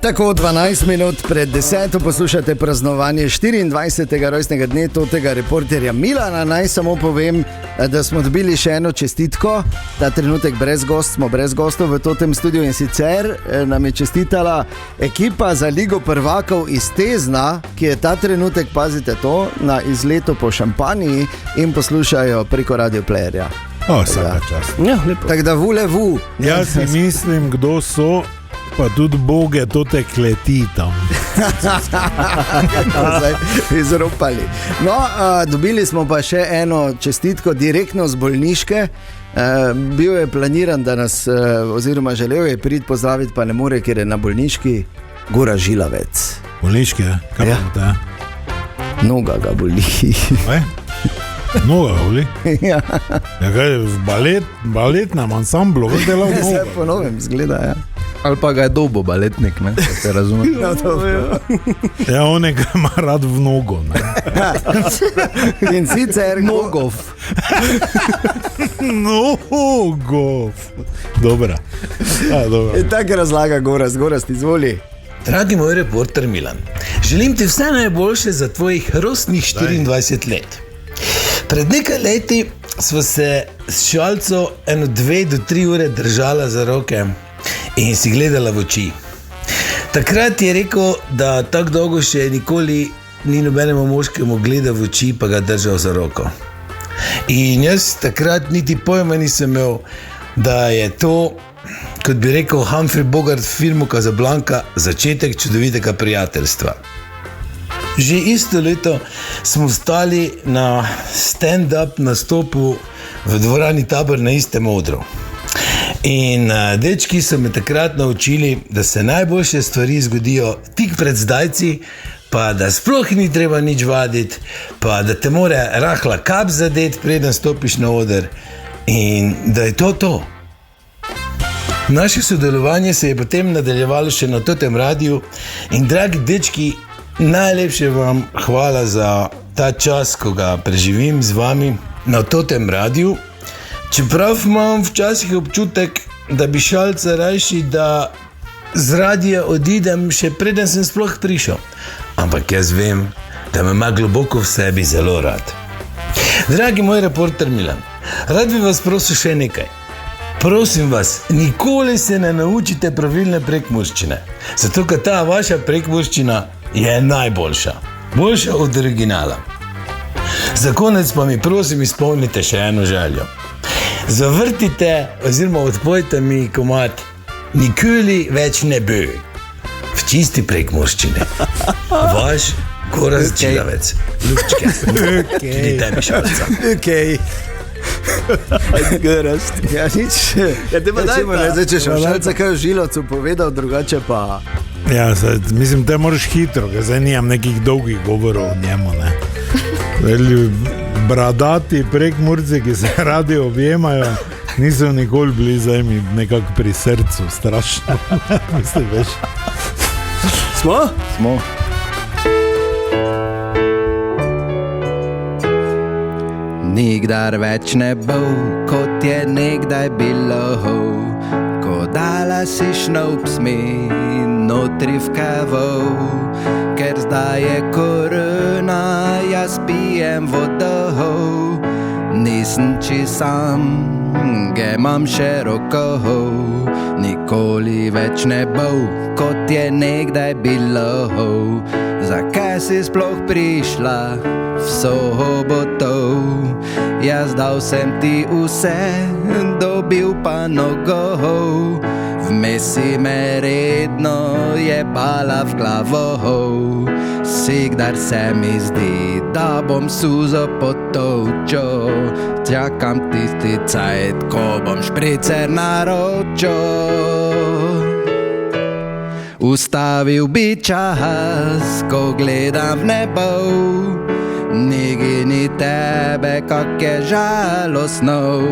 Tako 12 minut pred 10 poslušate praznovanje 24. rojstnega dne tega reporterja Milana. Naj samo povem, da smo dobili še eno čestitko. Ta trenutek smo brez gostov v tem studiu in sicer nam je čestitala ekipa za Ligo prvakov iz Tezna, ki je ta trenutek, pazite to, na izletu po Šampaniji in poslušajo preko radioplayerja. Vsaka čast. Ja, tako da vulevu. Jaz si mislim, kdo so, pa tudi boge to te kleti tam. Zdaj izropali. No, dobili smo pa še eno čestitko direktno z bolniške. Bil je planiran, da nas, oziroma želel je priti pozdraviti, pa ne more, ker je na bolniški. Gora Žilavec. Bolniški, kaj Ja. pa te? Noga ga boli. Noga boli? Ja, Ja, kaj je v baletnem ansamblu, vedela v se nogo. po novem zgleda, ja. Ali pa ga je dobo baletnik, ne, če se razume. No, dobro. Ja, onega ima rad v nogo, ne. In sicer Nogov. Nogo. Dobra. Ja, dobra. In tako razlaga Gorast, izvoli. Dragi moj reporter Milan, želim ti vse najboljše za tvojih rosnih 24 let. Pred nekaj leti sva se s Šalco 2 do 3 ure držala za roke in si gledala v oči. Takrat je rekel, da tako dolgo še nikoli ni nobenemu moškemu gledal v oči, pa ga držal za roko. In jaz takrat niti pojma nisem imel, da je to, kot bi rekel Humphrey Bogart v filmu Casablanca, začetek čudovitega prijateljstva. Že isto leto smo stali na stand-up nastopu v dvorani Tabor na istem odru. In dečki so me takrat naučili, da se najboljše stvari zgodijo tik pred zdajci, pa da sploh ni treba nič vaditi, pa da te mora rahla kap zadeti, preden stopiš na oder, in da je to. Naše sodelovanje se je potem nadaljevalo še na tem radiju in dragi dečki, najlepše vam hvala za ta čas, ko ga preživim z vami na tem radiju. Čeprav imam včasih občutek, da bi Šalca rajši, da z radija odidem, še preden sem sploh prišel. Ampak jaz vem, da me ima globoko v sebi zelo rad. Dragi moj reporter Milan, rad bi vas prosil še nekaj. Prosim vas, nikoli se ne naučite pravilne prekmurščine, zato ker ta vaša prekmurščina je najboljša, boljša od originala. Za konec pa mi prosim izpolnite še eno željo. Zavrtite oziroma odpojte mi komad Nikoli več ne bo v čisti prekmurščini. Vaš Gorast Žilavec. Ljubčke. Tudi tebi Šalca. Okej. Gorast. Ja, nič. Ja, te pa daj pa. Zdaj, če še Šalca kaj v Žilovcu povedal, drugače pa... Ja, mislim, te moraš hitro, ker zdaj nimam nekih dolgih govorov o njemu, ne. Bradati prekmurci, ki se radi objemajo, niso nikoli bili zdaj mi nekako pri srcu, strašno. Mislim, veš. Smo? Nikdar več ne bo, kot je nekdaj bilo, ko dala si šnoups mi notri v kavo, ker zdaj je korona, jaz pijem vodo, nisem či sam, ga imam še roko, nikoli več ne bo, kot je nekdaj bilo, zakaj si sploh prišla v soboto, jaz dal sem ti vse, dobil pa nogo, vmes si me redno jebala v glavo, sikdar se mi zdi, da bom suzo potočil, čakam tisti cajt, ko bom špricer naročil. Ustavil bi čas, ko gledam v nebo, ni tebe, kak je žalostno,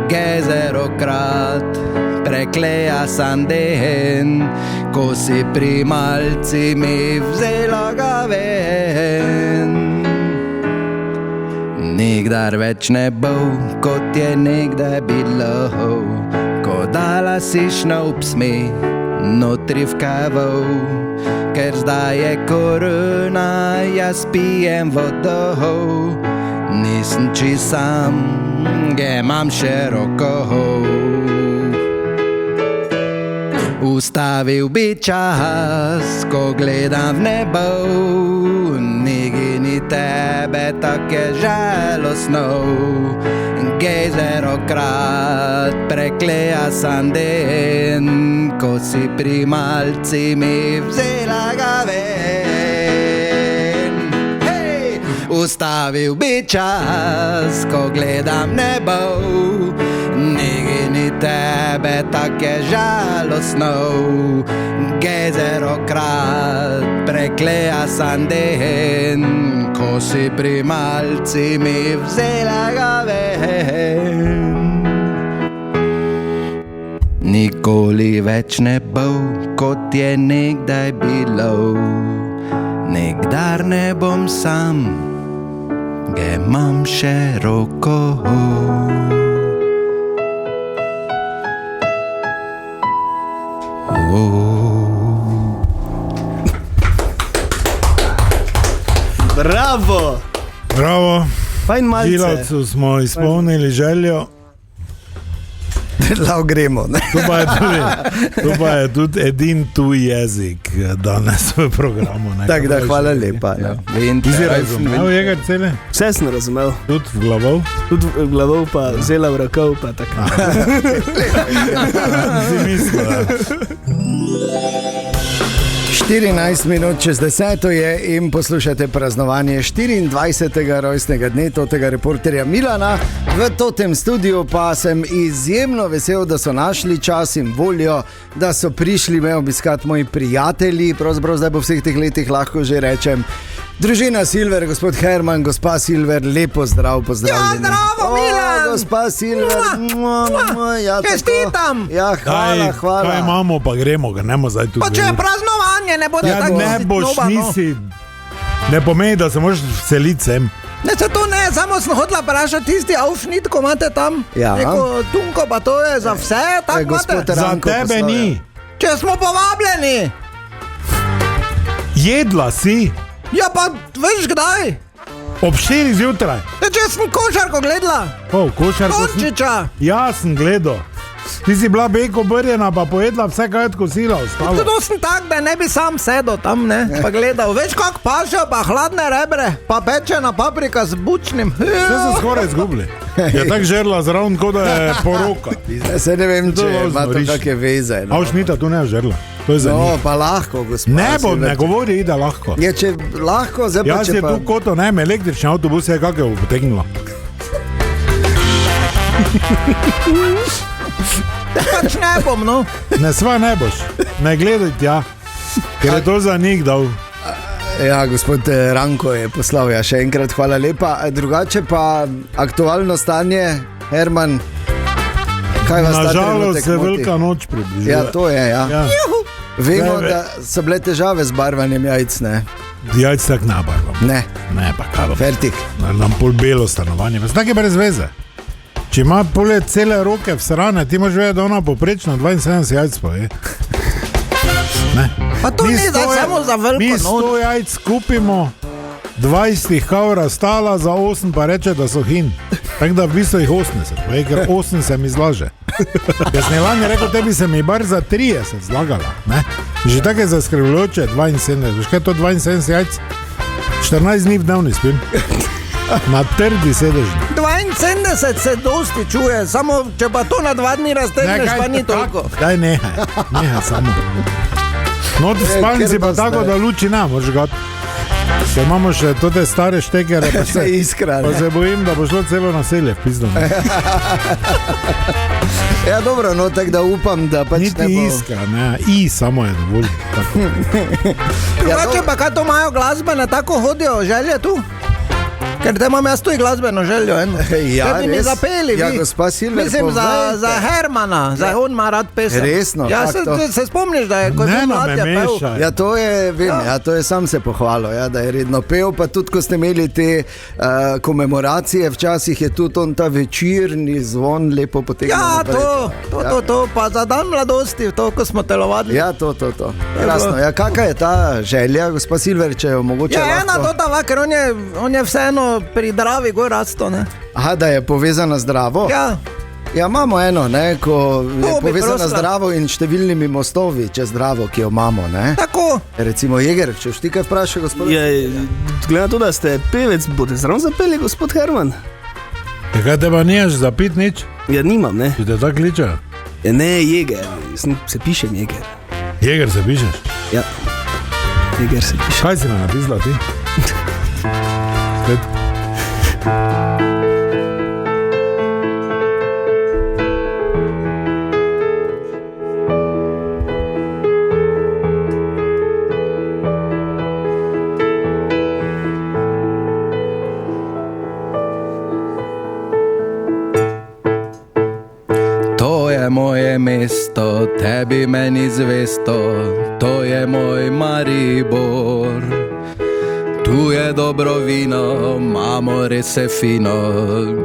gezerokrat prekleja sam den, ko si pri malci mi vzela ga ven. Nikdar več ne bo, kot je nekdaj bilo, ko dala si šnoups mi notri v kavo, ker zdaj je korona, jaz pijem vodo. Nisem čisto sam, ga imam široko. Ustavil bi čas, ko gledam v nebo, ni tebe, tak je žalostno. Gejzerokrat prekleja sam den, ko si pri malci mi vzela ga ven. Hej! Ustavil bi čas, ko gledam nebo, ni tebe, tak je žalostno. Gejzerokrat prekleja sam den, ko si pri malci mi vzela ga ven. Nikoli več ne bo, kot je nekdaj bilo. Nikdar ne bom sam, ga imam široko. Bravo! Bravo, Fajn malce. Žilavcu smo izpolnili željo. Lahko gremo. Ne? To pa je tudi edin tuj jezik danes v programu. Tako da hvala lepa. Ja. Ti si razumel, Jegar cele? Vse sem razumel, Tudi v glavov? tudi v glavov pa zela v rokov pa tako. Si mislil, da. 14 minut čez 10 je in poslušate praznovanje 24. rojstnega dne tega reporterja Milana. V tem studiu pa sem izjemno vesel, da so našli čas in voljo, da so prišli me obiskati moji prijatelji. Pravzaprav zdaj po vseh teh letih lahko že rečem. Družina Silver, gospod Herman, gospa Silver, lepo pozdravljeni. Ja, zdravo, Milan! Gospa Silver, ja, čestitam! Ja, hvala. Kaj imamo, pa gremo, ga nemo zdaj tu. Pa če je praznovanje, ne bo Ja, tako ne boš, znova, no. nisi. Ne pomeni, da se moraš vseliti sem. Ne, se to ne, samo sem hotela vprašati tisti aufschnitt, ko imate tam. Ja. Neko tunko, pa to je za vse, tako gospod imate. Za Ranko tebe poslal, ni. Če smo povabljeni. Jedla si Ja, pa veš kdaj? ob 4 zjutraj. Ja, če sem košarko gledala. Košarko sem. Dončiča. Ja, sem gledal. Ti si bila beko brjena, pa pojedla vse, kaj je kosila ostalo. To sem tak, da ne bi sam sedel tam, ne, pa gledal. Veš kak paše, pa hladne rebre, pa pečena paprika z bučnim. Vse so skoraj izgubili. Je tako žerla zraven, kot da je poroka. Se ne vem, če To je ima to znoriš. kakšne veze. No. Avšnita tu ne je žerla. To je za No, njih. pa lahko, gospod. Ne bo, Silver. ne govori, da lahko. Je, če lahko, zdaj pa Jaz če je pa... tu koto, ne, električni avtobus je kakega potegnila. Pač ne bom, no. Ne sva ne boš, ne gledaj tja, ker je to za njih dal. Ja, gospod Ranko je poslal, ja, še enkrat hvala lepa. Drugače pa aktualno stanje, Herman, kaj vas ta Nažalost trenutek se moti? velika noč približuje. Ja, to je, ja. Ja. Vemo, Zdaj, da so bile težave z barvanjem jajc, ne? Jajc tak nabarvam. Ne, Ne, pa kaj bom. fertik. Nam pol belo stanovanje, pa tako je brez veze. Če ima pole cele roke v srane, ti moraš vedeti, da ona poprečno 72 jajc pa je. Ne. Pa to Mi ni zdaj 100 samo za veliko Mi noč. 100 jajc kupimo, 20 jih kavra stala, za 8 pa reče, da so hin. Tako da v bistvu jih 80, pa je, ker 8 se mi zlaže. Jaz sem lani rekel, tebi se mi bar za 30 zlagala. Ne? Že tako je zaskrbljujoče, 72. Veš kaj je to 72 jajc? 14 dni v dnevni spim. Na trdi sedežni. 72 se dosti čuje, samo če pa to na 2 dni raztegneš, pa ni toliko. Daj nehaj samo. No, v spalnici pa tako, da luči ne, moraš gati. Ker imamo še tote stare štekere, pa Se iskra, pa ne? se bojim, da bo šlo celo naselje v pizdo. Ja, dobro, no, tako da upam, da pač Niti ne bo... iskra, ne, i samo je dovolj. Tako. Ja, Drugače pa kaj to imajo glasbene, tako hodijo želje tu? Ker te imam jaz tu glasbeno željo. Ja, da bi mi res? zapeli. Ja, vi. gospa Silver, Mislim povejte. za Hermana, on ima rad pesem. Resno, Ja, kako to? se spomniš, da je kot Ne bil nam mlad, je me pel. mešaj. Ja, to je, vem, ja, to je sam se pohvalil, ja, da je redno pel, pa tudi ko ste imeli te komemoracije, včasih je tudi on ta večerni zvon lepo potegnil. Ja, naprej. to, pa za dan mladosti, to, ko smo telovadili. Ja, to. Krasno. Ja, kakšna je ta želja, gospa Silver, če jo mogoče Ja, ena lahko... dotava, ker on je vseeno pri Dravi gor rasto, ne? Aha, da je povezana z Dravo? Ja, Ja, imamo eno, ne, ko je To bi povezana prosila. z Dravo in številnimi mostovi čez Dravo, ki jo imamo. Ne? tako. Recimo Jeger, če ti kaj vprašaj, gospod. Glede na to, da ste pevec, boste zraven zapeli, gospod Herman? Kaj te pa nimaš za pit nič? Ja, nimam, ne. Če te tako kliče? Ja, ne, Jeger, se piše Jeger. Jeger se pišeš. Ja, Jeger se piše. Kaj si me napisala ti? Spet. To je moje mesto, tebi meni zvesto, to je moj Maribor. Tu je dobro vino, imamo res je fino,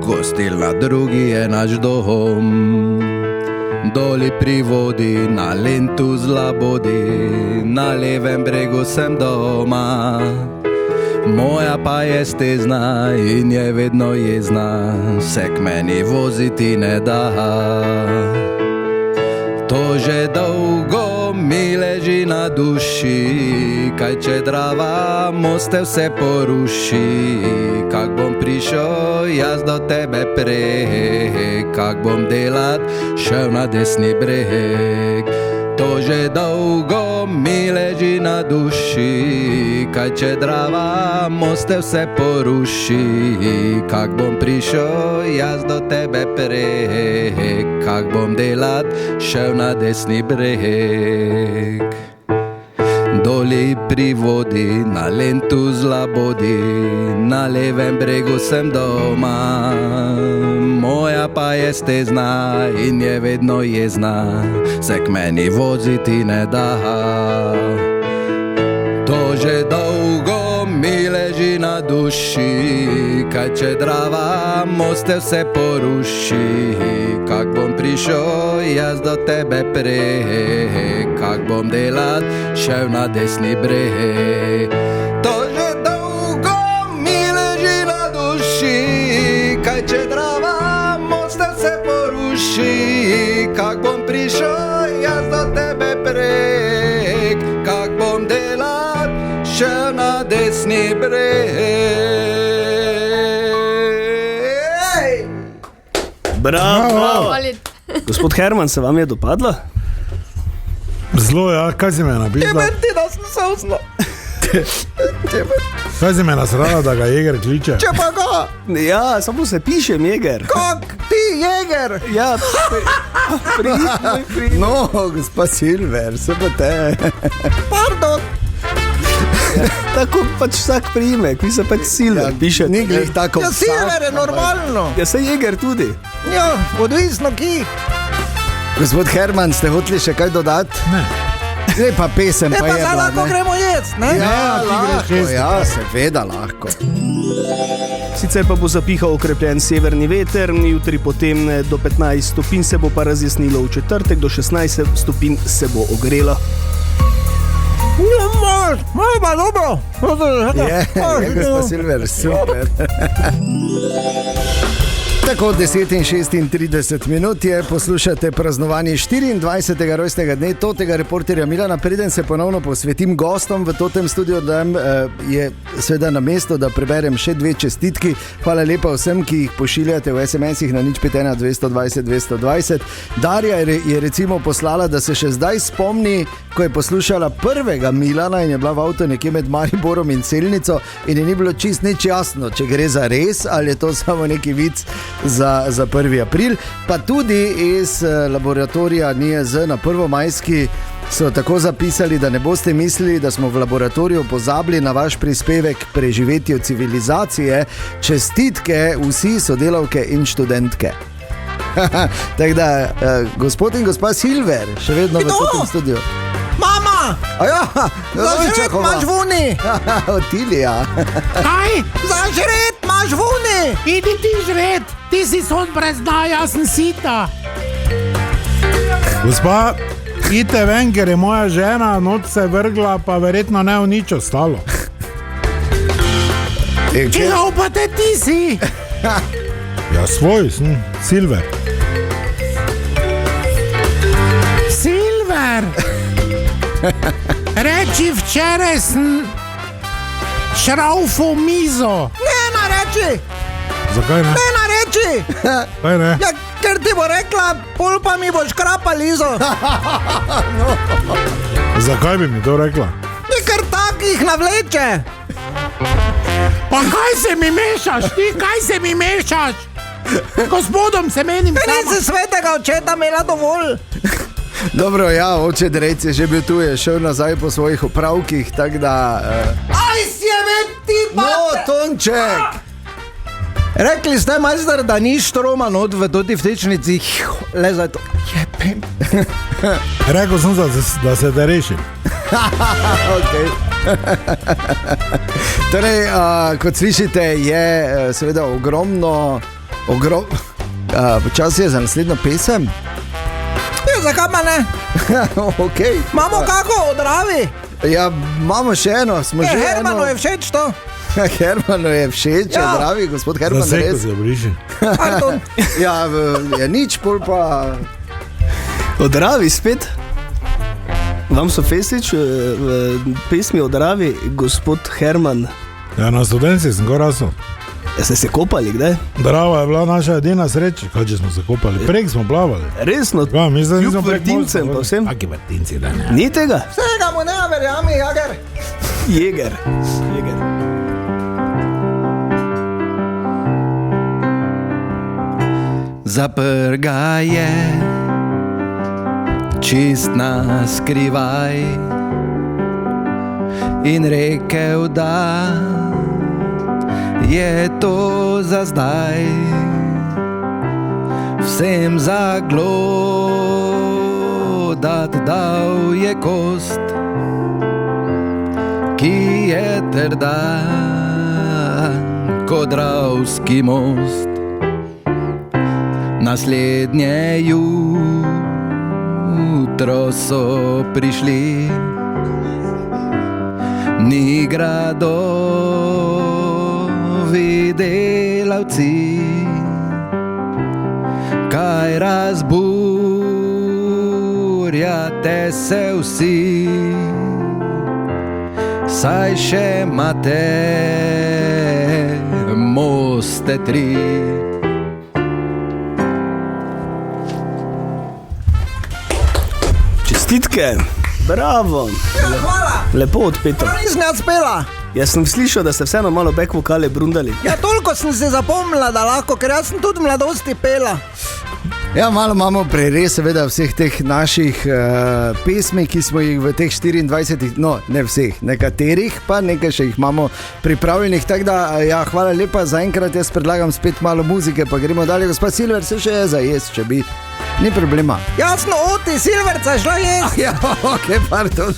gostilna drugi je naš dom. Doli pri vodi, na Lentu z Labodi, na levem bregu sem doma. Moja pa je stezna in je vedno jezna, se k meni voziti ne da. To že dolgo mi leži na duši, kaj če Drava moste vse poruši. Kak bom prišel jaz do tebe prej, kak bom delat šel na desni breg. To že dolgo mi leži na duši, kaj če Drava moste vse poruši. Kak bom prišel jaz do tebe prej, kak bom delat šel na desni breg. Doli pri vodi, na Lentu z Labodi, na levem bregu sem doma. Moja pa je stezna in je vedno jezna, se k meni voziti ne da. To že dolgo mi leži na duši, kaj če Drava moste vse poruši. Kak bom prišel jaz do tebe prej, kak bom delat šel na desni breg. To že dolgo mi leži na duši, kaj če Drava moste vse poruši. Kak bom prišel jaz do tebe prek, kak bom delat šel na desni breg. Bravo! Gospod Herman, se vam je dopadla? Zelo, ja, kaj si me napisala? Ti da sem se usno. Kaj si me nasrala, da ga Jeger kliče? Če pa ga, Ja, samo se piše Jeger. kak ti Jeger. Ja, pri. No, gospa Silver, se pa te. Pardon. Tako pač vsak priimek, vi se pač Silver piše. Ni glih tako. Ja, Silver je normalno. Ja, se Jeger tudi. Ja, odvisno ki. Gospod Herman, ste hoteli še kaj dodati? Ne. Ne, pa pesem Ne pa pa je zdaj bila, lahko ne? gremo jesti, ne? Ja, ti greš lahko, jesti. ja, seveda lahko. Sicer pa bo zapihal okrepljen severni veter, jutri potem do 15 stopinj se bo pa razjasnilo, v četrtek do 16 stopinj se bo ogrelo. Malo pa dobro. Je, gospa Silver, super. Tako 10:36 je, poslušate praznovanje 24. rojstnega dne totega reporterja Milana. Preden se ponovno posvetim gostom v totem studiu, da je seveda na mesto, da preberem še dve čestitki. Hvala lepa vsem, ki jih pošiljate v SMS-ih na 051 220 220. Darja je recimo poslala, da se še zdaj spomni, ko je poslušala prvega Milana in je bila v avtu nekje med Mariborom in Selnico in je ni bilo čist nič jasno, če gre za res ali je to samo neki vic za 1. april. Pa tudi iz laboratorija NIJZ na prvomajski so tako zapisali, da ne boste mislili, da smo v laboratoriju pozabili na vaš prispevek k preživetju civilizacije. Čestitke vsi sodelavke in študentke. Tako da, gospod in gospa Silver, še vedno v tem studiu. Mama! Ja, Zažret imaš vuni! Otilija. Kaj? Zažret imaš vuni! Idi ti žret, ti si son brez dna, jaz sem sita. Gospa, idite ven, ker je moja žena noč se vrgla, pa verjetno ne v nič ostalo. Čigav pa te ti si? Ja, svoj, sem Silver. Silver! Reči, včeraj sem šraufal mizo. Ne nareči! Zakaj ne? Ne nareči! Kaj ne? Ja, ker ti bo rekla, pol pa mi boš krapa lizo. Zakaj bi mi to rekla? Je kar takih navleče. Pa kaj se mi mešaš, ti kaj se mi mešaš? Gospodom se menim Ti sama. nisi svetega očeta imela dovolj. Dobro, ja, oče Drec je že bil tu, je šel nazaj po svojih opravkih, tako da... Aj si je ven ti No, Tonček! Rekli ste, majster, da ni štroma not v toti vtečnici. Le za to. Jepem. Rekel sem, da se te rešim. Okay. Torej, kot slišite, je seveda ogromno... Čas je za naslednjo pesem. Ja, zakaj pa ne? Okay. Imamo kako odravi? Ja, imamo še eno, smo že Hermanu eno... je všeč to. Hermanu je všeč, Ja. zdravi, gospod Herman, Zaseko res. se obriši. Anton. Ja, ja, nič, pol pa... Odravi spet. Vam so Fesič v pesmi Odravi, gospod Herman. Ja, na Studenci sem go rasel. Ste se kopali, kdaj? Drava je bila naša edina sreča, kaj če smo se kopali. Prek smo plavali. Resno, Ja, mislim, kljub nismo prek vrtincem mosta pa vsem. Kaki vrtinci, da ne. Ni tega? Vsega mu ne verjami, Jager. Jeger. Jeger. Zaprga je čist na skrivaj in rekel, da je to za zdaj. Vsem zaglodat dal je kost, ki je trda kot Dravski most. Naslednje jutro so prišli, ni gradovi delavci, kaj razburjate se vsi, saj še imate moste 3. Čestitke. Bravo. Ja, hvala. Lepo odpeto. To nisem jaz spela. Jaz sem slišal, da ste vseeno malo back vokale brundali. Ja, toliko sem se zapomnila, da lahko, ker jaz sem tudi v mladosti pela. Ja, malo imamo prerez seveda vseh teh naših pesmi, ki smo jih v teh 24, no ne vseh, nekaterih, pa nekaj še jih imamo pripravljenih. Tako da, ja, hvala lepa za enkrat, jaz predlagam spet malo muzike, pa gremo dalje. Gospod Silver, se še je za jesti, če bi, ni problema. Jasno, oti Silverca šla jesti. Ja, ok, pardon.